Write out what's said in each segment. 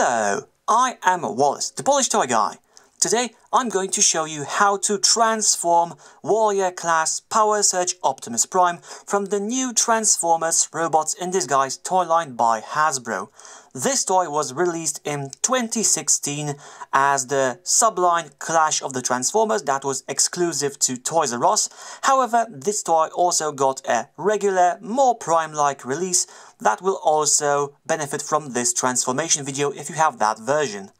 Hello, I am Wallas, the Polish toy guy. Today I'm going to show you how to transform Warrior class Power Surge Optimus Prime from the new Transformers Robots in Disguise toy line by Hasbro. This toy was released in 2016 as the subline Clash of the Transformers that was exclusive to Toys R Us. However, this toy also got a regular, more Prime-like release that will also benefit from this transformation video if you have that version.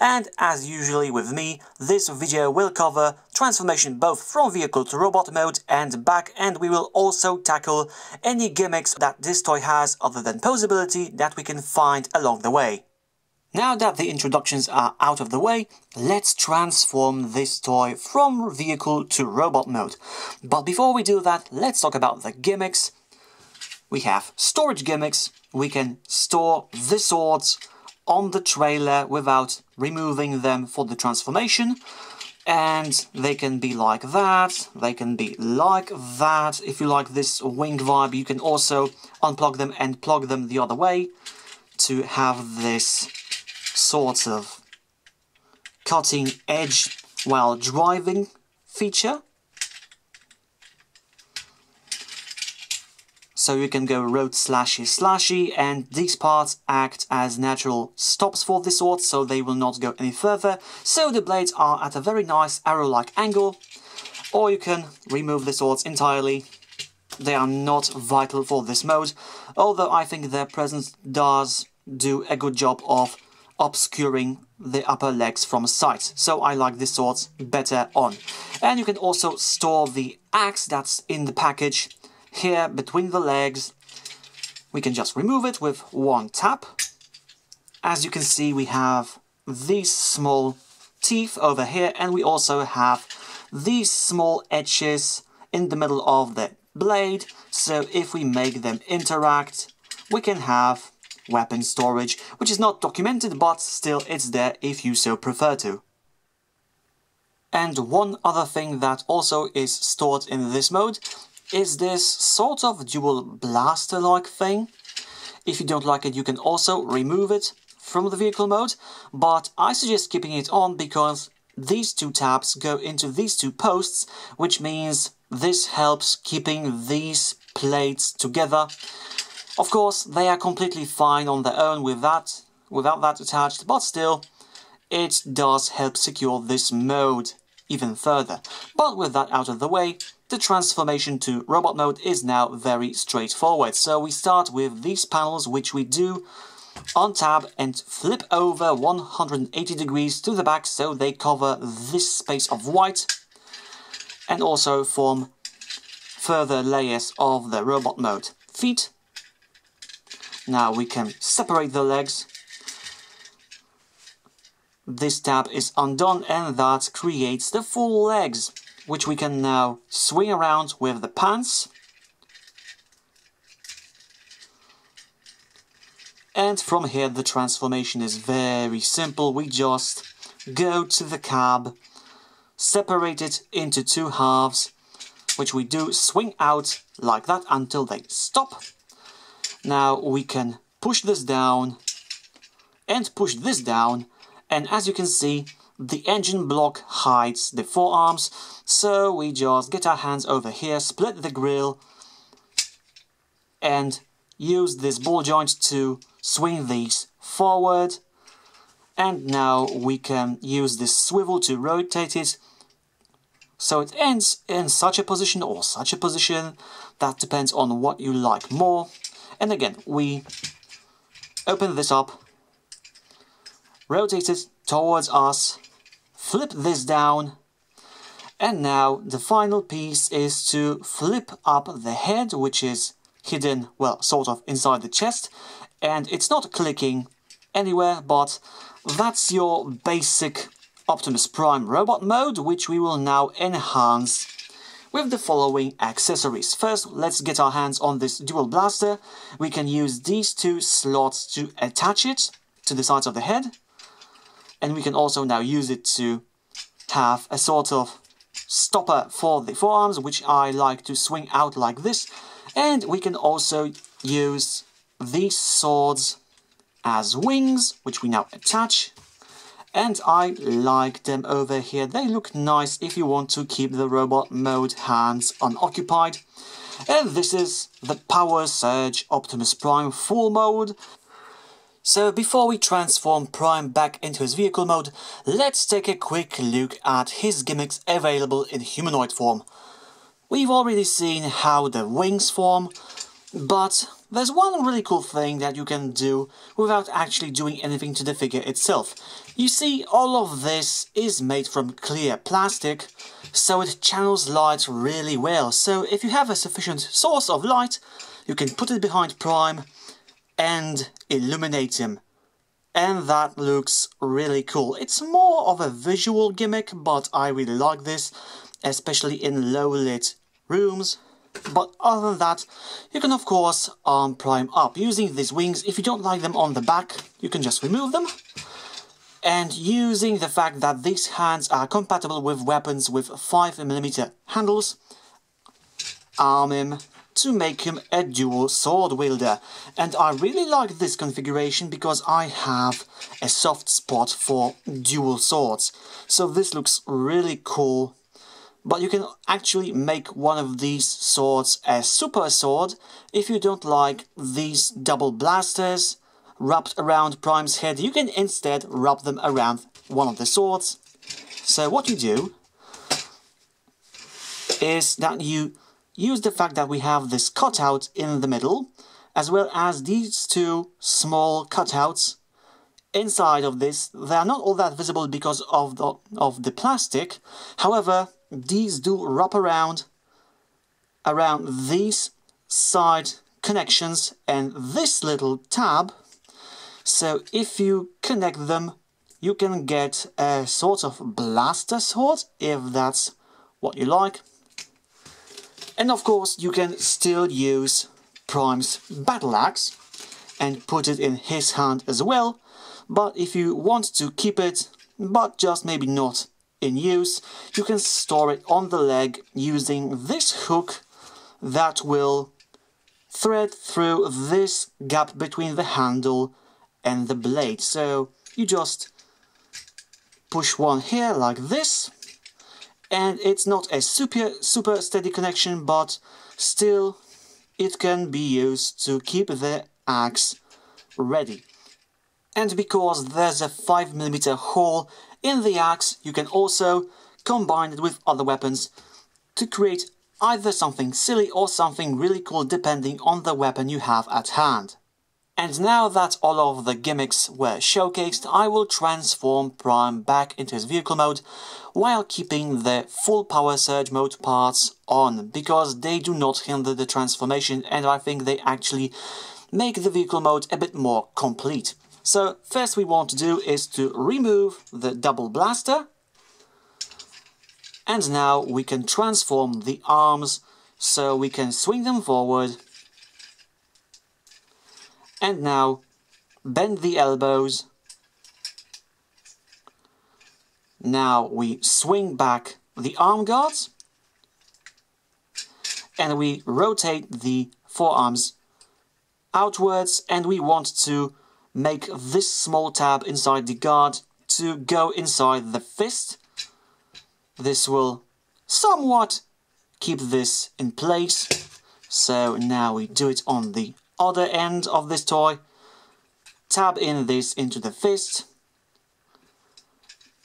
And as usually with me, this video will cover transformation both from vehicle to robot mode and back, and we will also tackle any gimmicks that this toy has other than posability that we can find along the way. Now that the introductions are out of the way, let's transform this toy from vehicle to robot mode. But before we do that, let's talk about the gimmicks. We have storage gimmicks. We can store the swords on the trailer without removing them for the transformation, and they can be like that, they can be like that. If you like this wing vibe, you can also unplug them and plug them the other way to have this sort of cutting edge while driving feature. So you can go road slashy, and these parts act as natural stops for the swords, so they will not go any further. So the blades are at a very nice arrow-like angle, or you can remove the swords entirely. They are not vital for this mode, although I think their presence does do a good job of obscuring the upper legs from sight. So I like the swords better on. And you can also store the axe that's in the package here between the legs. We can just remove it with one tap. As you can see, we have these small teeth over here, and we also have these small edges in the middle of the blade. So if we make them interact, we can have weapon storage, which is not documented, but still it's there if you so prefer to. And one other thing that also is stored in this mode is this sort of dual blaster-like thing. If you don't like it, you can also remove it from the vehicle mode, but I suggest keeping it on because these two tabs go into these two posts, which means this helps keeping these plates together. Of course, they are completely fine on their own without that attached, but still, it does help secure this mode even further. But with that out of the way, the transformation to robot mode is now very straightforward. So we start with these panels, which we do untab and flip over 180 degrees to the back, so they cover this space of white and also form further layers of the robot mode feet. Now we can separate the legs. This tab is undone, and that creates the full legs, which we can now swing around with the pants. And from here the transformation is very simple. We just go to the cab, separate it into two halves, which we do swing out like that until they stop. Now we can push this down and push this down, and as you can see, the engine block hides the forearms, so we just get our hands over here, split the grille, and use this ball joint to swing these forward. And now we can use this swivel to rotate it, so it ends in such a position or such a position. That depends on what you like more. And again, we open this up, rotate it towards us, flip this down, and now the final piece is to flip up the head, which is hidden, well, sort of inside the chest, and it's not clicking anywhere, but that's your basic Optimus Prime robot mode, which we will now enhance with the following accessories. First, let's get our hands on this dual blaster. We can use these two slots to attach it to the sides of the head, and we can also now use it to have a sort of stopper for the forearms, which I like to swing out like this. And we can also use these swords as wings, which we now attach. And I like them over here. They look nice if you want to keep the robot mode hands unoccupied. And this is the Power Surge Optimus Prime full mode. So before we transform Prime back into his vehicle mode, let's take a quick look at his gimmicks available in humanoid form. We've already seen how the wings form, but there's one really cool thing that you can do without actually doing anything to the figure itself. You see, all of this is made from clear plastic, so it channels light really well. So if you have a sufficient source of light, you can put it behind Prime and illuminate him. And that looks really cool. It's more of a visual gimmick, but I really like this, especially in low-lit rooms. But other than that, you can of course arm Prime up using these wings. If you don't like them on the back, you can just remove them. And using the fact that these hands are compatible with weapons with 5mm handles, arm him to make him a dual sword wielder. And I really like this configuration because I have a soft spot for dual swords. So this looks really cool. But you can actually make one of these swords a super sword if you don't like these double blasters wrapped around Prime's head. You can instead wrap them around one of the swords. So what you do is that you use the fact that we have this cutout in the middle, as well as these two small cutouts inside of this. They are not all that visible because of the plastic. However, these do wrap around these side connections and this little tab. So if you connect them, you can get a sort of blaster sword, if that's what you like. And of course, you can still use Prime's battle axe and put it in his hand as well. But if you want to keep it, but just maybe not in use, you can store it on the leg using this hook that will thread through this gap between the handle and the blade. So you just push one here like this, and it's not a super steady connection, but still it can be used to keep the axe ready. And because there's a 5mm hole in the axe, you can also combine it with other weapons to create either something silly or something really cool depending on the weapon you have at hand. And now that all of the gimmicks were showcased, I will transform Prime back into his vehicle mode while keeping the full Power Surge mode parts on, because they do not hinder the transformation and I think they actually make the vehicle mode a bit more complete. So first we want to do is to remove the double blaster, and now we can transform the arms so we can swing them forward, and now bend the elbows. Now we swing back the arm guards and we rotate the forearms outwards, and we want to make this small tab inside the guard to go inside the fist. This will somewhat keep this in place. So now we do it on the other end of this toy. Tab in this into the fist.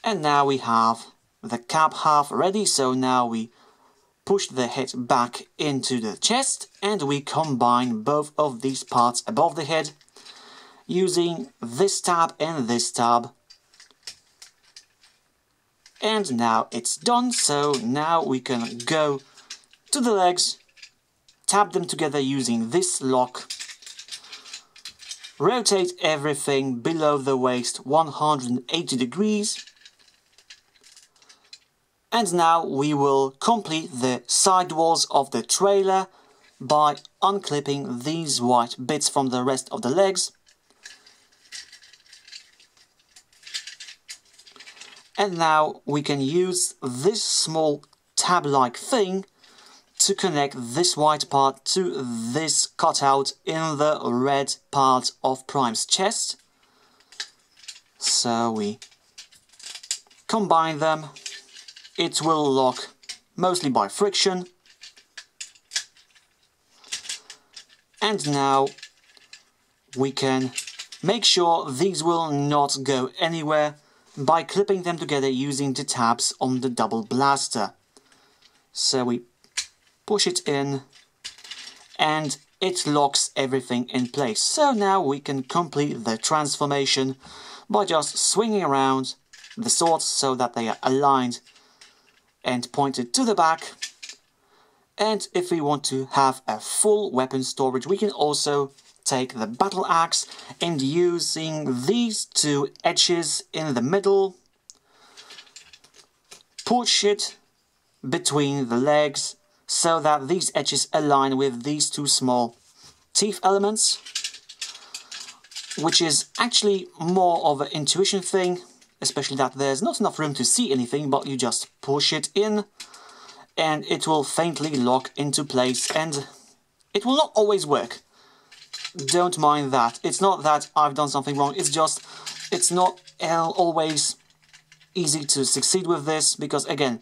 And now we have the cap half ready. So now we push the head back into the chest and we combine both of these parts above the head using this tab and this tab. And now it's done, so now we can go to the legs, tap them together using this lock, rotate everything below the waist 180 degrees, and now we will complete the sidewalls of the trailer by unclipping these white bits from the rest of the legs. And now we can use this small tab-like thing to connect this white part to this cutout in the red part of Prime's chest. So we combine them. It will lock mostly by friction. And now we can make sure these will not go anywhere by clipping them together using the tabs on the double blaster. So we push it in and it locks everything in place. So now we can complete the transformation by just swinging around the swords so that they are aligned and pointed to the back. And if we want to have a full weapon storage, we can also take the battle axe and using these two edges in the middle, push it between the legs so that these edges align with these two small teeth elements, which is actually more of an intuition thing, especially that there's not enough room to see anything, but you just push it in and it will faintly lock into place, and it will not always work. Don't mind that. It's not that I've done something wrong, it's just it's not always easy to succeed with this, because again,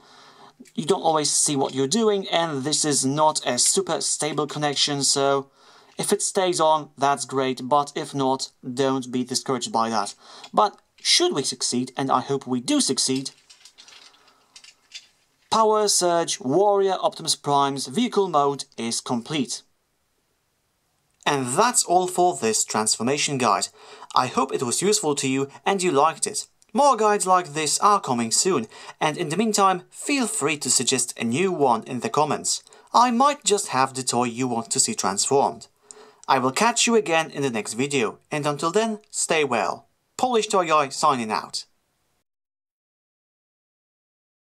you don't always see what you're doing, and this is not a super stable connection, so if it stays on, that's great, but if not, don't be discouraged by that. But should we succeed, and I hope we do succeed, Power Surge Warrior Optimus Prime's vehicle mode is complete. And that's all for this transformation guide. I hope it was useful to you and you liked it. More guides like this are coming soon, and in the meantime, feel free to suggest a new one in the comments. I might just have the toy you want to see transformed. I will catch you again in the next video, and until then, stay well. Polish Toy Guy signing out.